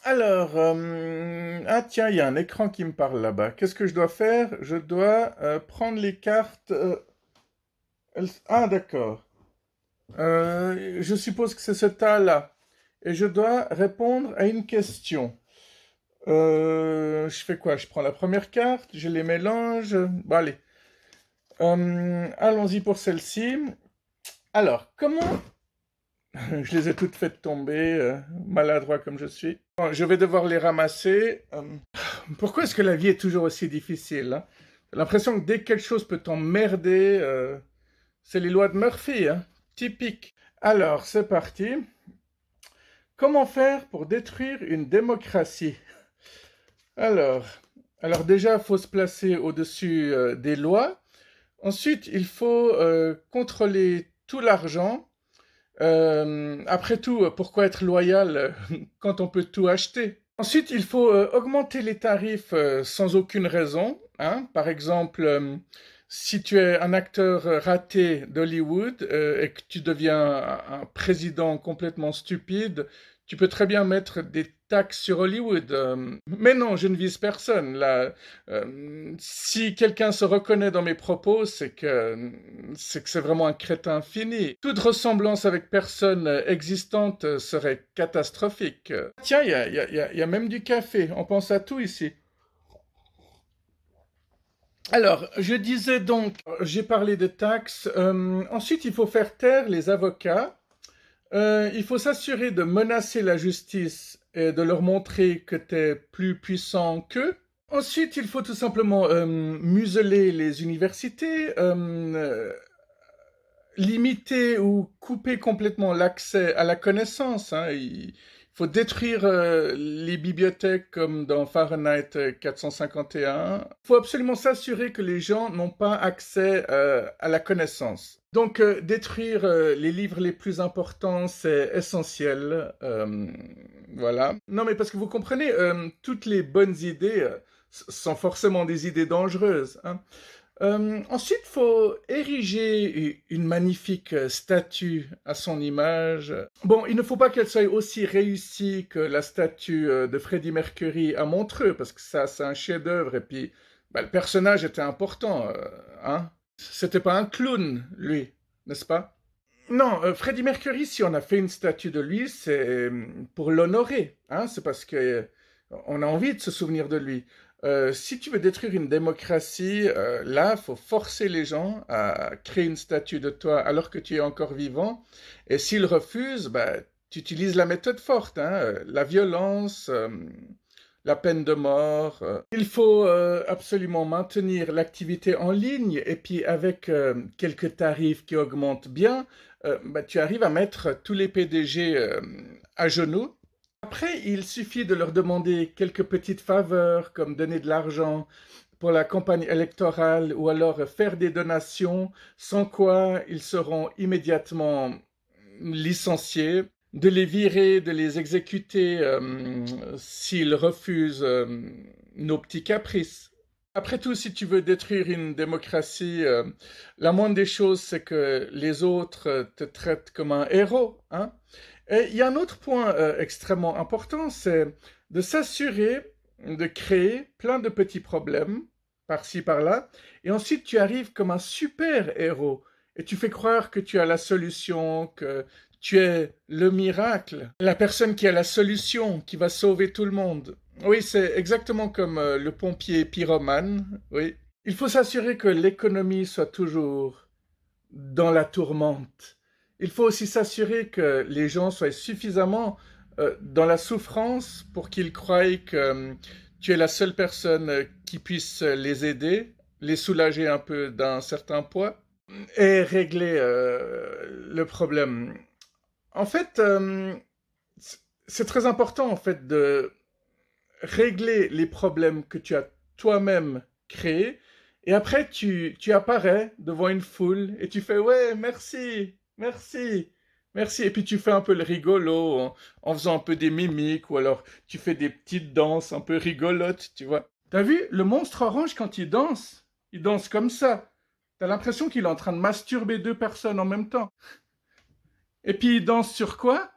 Alors, ah tiens, il y a un écran qui me parle là-bas. Qu'est-ce que je dois faire? Je dois prendre les cartes. Ah, d'accord. Je suppose que c'est ce tas-là. Et je dois répondre à une question. Je fais quoi? Je prends la première carte, je les mélange. Bon, allez. Allons-y pour celle-ci. Alors, comment... Je les ai toutes faites tomber, maladroit comme je suis. Bon, je vais devoir les ramasser. Pourquoi est-ce que la vie est toujours aussi difficile, hein? J'ai l'impression que dès que quelque chose peut t'emmerder, c'est les lois de Murphy, hein? Typique. Alors, c'est parti. Comment faire pour détruire une démocratie? Alors, alors déjà, il faut se placer au-dessus des lois. Ensuite, il faut contrôler tout l'argent. Après tout, pourquoi être loyal quand on peut tout acheter? Ensuite, il faut augmenter les tarifs sans aucune raison, hein. Par exemple, si tu es un acteur raté d'Hollywood et que tu deviens un président complètement stupide, tu peux très bien mettre des taxes sur Hollywood. Mais non, je ne vise personne. Là, si quelqu'un se reconnaît dans mes propos, c'est que c'est vraiment un crétin fini. Toute ressemblance avec personne existante serait catastrophique. Tiens, il y a même du café. On pense à tout ici. Alors, je disais donc, j'ai parlé de taxes. Ensuite, il faut faire taire les avocats. Il faut s'assurer de menacer la justice et de leur montrer que tu es plus puissant qu'eux. Ensuite, il faut tout simplement museler les universités, limiter ou couper complètement l'accès à la connaissance, hein. Il faut détruire les bibliothèques comme dans Fahrenheit 451. Il faut absolument s'assurer que les gens n'ont pas accès à la connaissance. Donc, détruire les livres les plus importants, c'est essentiel. Voilà. Non, mais parce que vous comprenez, toutes les bonnes idées sont forcément des idées dangereuses, hein. Ensuite, il faut ériger une magnifique statue à son image. Bon, il ne faut pas qu'elle soit aussi réussie que la statue de Freddie Mercury à Montreux, parce que ça, c'est un chef-d'œuvre. Et puis, bah, le personnage était important, hein. C'était pas un clown, lui, n'est-ce pas? Non, Freddie Mercury, si on a fait une statue de lui, c'est pour l'honorer, hein. C'est parce que on a envie de se souvenir de lui. Si tu veux détruire une démocratie, là, faut forcer les gens à créer une statue de toi alors que tu es encore vivant. Et s'ils refusent, bah, tu utilises la méthode forte, hein, la violence, la peine de mort. Il faut absolument maintenir l'activité en ligne et puis avec quelques tarifs qui augmentent bien, bah, tu arrives à mettre tous les PDG à genoux. Après, il suffit de leur demander quelques petites faveurs, comme donner de l'argent pour la campagne électorale ou alors faire des donations, sans quoi ils seront immédiatement licenciés, de les virer, de les exécuter s'ils refusent nos petits caprices. Après tout, si tu veux détruire une démocratie, la moindre des choses, c'est que les autres te traitent comme un héros, hein. Et il y a un autre point extrêmement important, c'est de s'assurer de créer plein de petits problèmes, par-ci, par-là, et ensuite tu arrives comme un super héros, et tu fais croire que tu as la solution, que tu es le miracle, la personne qui a la solution, qui va sauver tout le monde. Oui, c'est exactement comme le pompier pyromane, oui. Il faut s'assurer que l'économie soit toujours dans la tourmente. Il faut aussi s'assurer que les gens soient suffisamment dans la souffrance pour qu'ils croient que tu es la seule personne qui puisse les aider, les soulager un peu d'un certain poids et régler le problème. En fait, c'est très important en fait de régler les problèmes que tu as toi-même créés. Et après, tu apparais devant une foule et tu fais ouais, merci, merci, merci. Et puis tu fais un peu le rigolo en faisant un peu des mimiques ou alors tu fais des petites danses un peu rigolotes, tu vois. T'as vu, le monstre orange, quand il danse comme ça. T'as l'impression qu'il est en train de masturber deux personnes en même temps. Et puis il danse sur quoi?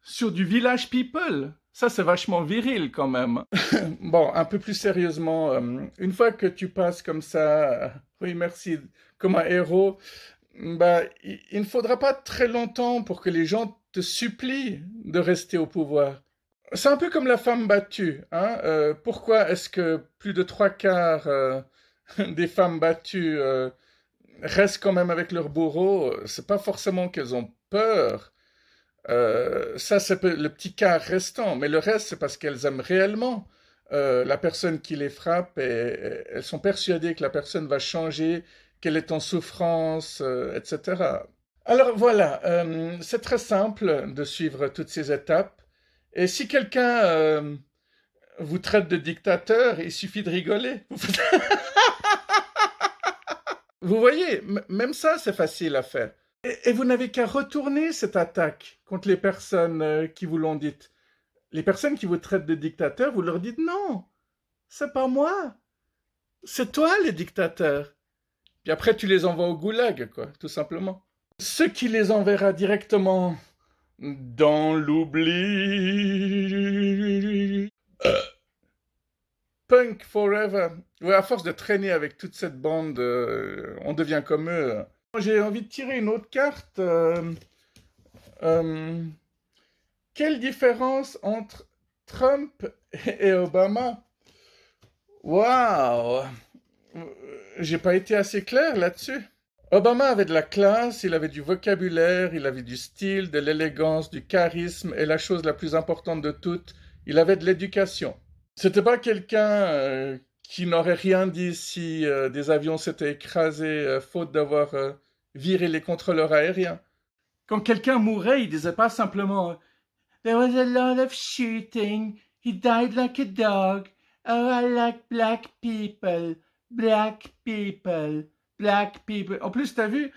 Sur du Village People. Ça, c'est vachement viril quand même. Bon, un peu plus sérieusement, une fois que tu passes comme ça, oui, merci, comme un héros, bah, il ne faudra pas très longtemps pour que les gens te supplient de rester au pouvoir. C'est un peu comme la femme battue, hein. Pourquoi est-ce que plus de trois quarts des femmes battues restent quand même avec leur bourreau? C'est pas forcément qu'elles ont peur. Ça, c'est le petit quart restant, mais le reste, c'est parce qu'elles aiment réellement la personne qui les frappe et elles sont persuadées que la personne va changer, qu'elle est en souffrance, etc. Alors voilà, c'est très simple de suivre toutes ces étapes. Et si quelqu'un vous traite de dictateur, il suffit de rigoler. Vous voyez, même ça, c'est facile à faire. Et vous n'avez qu'à retourner cette attaque contre les personnes qui vous l'ont dite. Les personnes qui vous traitent de dictateur, vous leur dites non, c'est pas moi, c'est toi le dictateur. Puis après, tu les envoies au goulag, quoi, tout simplement. Ce qui les enverra directement dans l'oubli. Punk Forever. Ouais, à force de traîner avec toute cette bande, on devient comme eux. J'ai envie de tirer une autre carte. Euh, quelle différence entre Trump et Obama? Waouh! J'ai pas été assez clair là-dessus. Obama avait de la classe, il avait du vocabulaire, il avait du style, de l'élégance, du charisme et la chose la plus importante de toutes, il avait de l'éducation. C'était pas quelqu'un qui n'aurait rien dit si des avions s'étaient écrasés faute d'avoir viré les contrôleurs aériens. Quand quelqu'un mourait, il disait pas simplement There was a lot of shooting, he died like a dog, oh I like black people, black people, black people. En plus, t'as vu,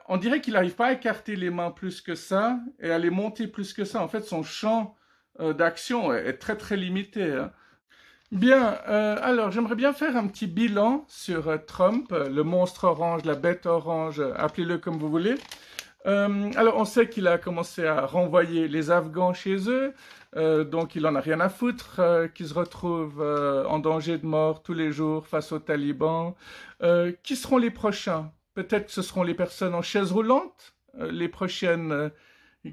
on dirait qu'il n'arrive pas à écarter les mains plus que ça et à les monter plus que ça. En fait, son champ d'action est très très limité, hein. Bien, alors j'aimerais bien faire un petit bilan sur Trump, le monstre orange, la bête orange, appelez-le comme vous voulez. Alors on sait qu'il a commencé à renvoyer les Afghans chez eux, donc il en a rien à foutre, qu'ils se retrouvent en danger de mort tous les jours face aux talibans. Qui seront les prochains? Peut-être que ce seront les personnes en chaise roulante, les prochaines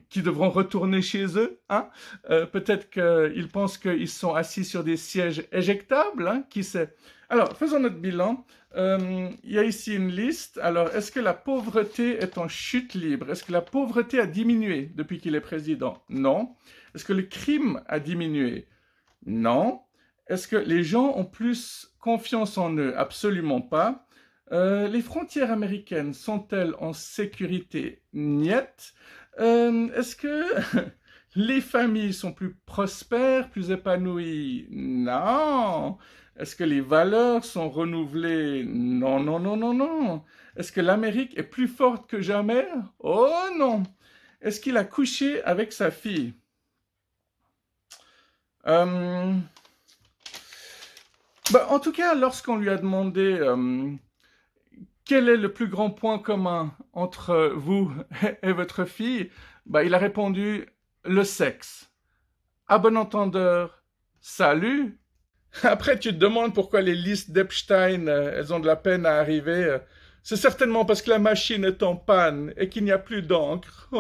qui devront retourner chez eux, hein. Peut-être qu'ils pensent qu'ils sont assis sur des sièges éjectables, hein, qui sait. Alors, faisons notre bilan. Il y a ici une liste. Alors, est-ce que la pauvreté est en chute libre? Est-ce que la pauvreté a diminué depuis qu'il est président? Non. Est-ce que le crime a diminué? Non. Est-ce que les gens ont plus confiance en eux? Absolument pas. Les frontières américaines sont-elles en sécurité? Niet. Est-ce que les familles sont plus prospères, plus épanouies? Non. Est-ce que les valeurs sont renouvelées? Non, non, non, non, non. Est-ce que l'Amérique est plus forte que jamais? Oh non. Est-ce qu'il a couché avec sa fille? En tout cas, lorsqu'on lui a demandé quel est le plus grand point commun entre vous et votre fille, il a répondu le sexe. À bon entendeur, salut. Après, tu te demandes pourquoi les listes d'Epstein, elles ont de la peine à arriver. C'est certainement parce que la machine est en panne et qu'il n'y a plus d'encre.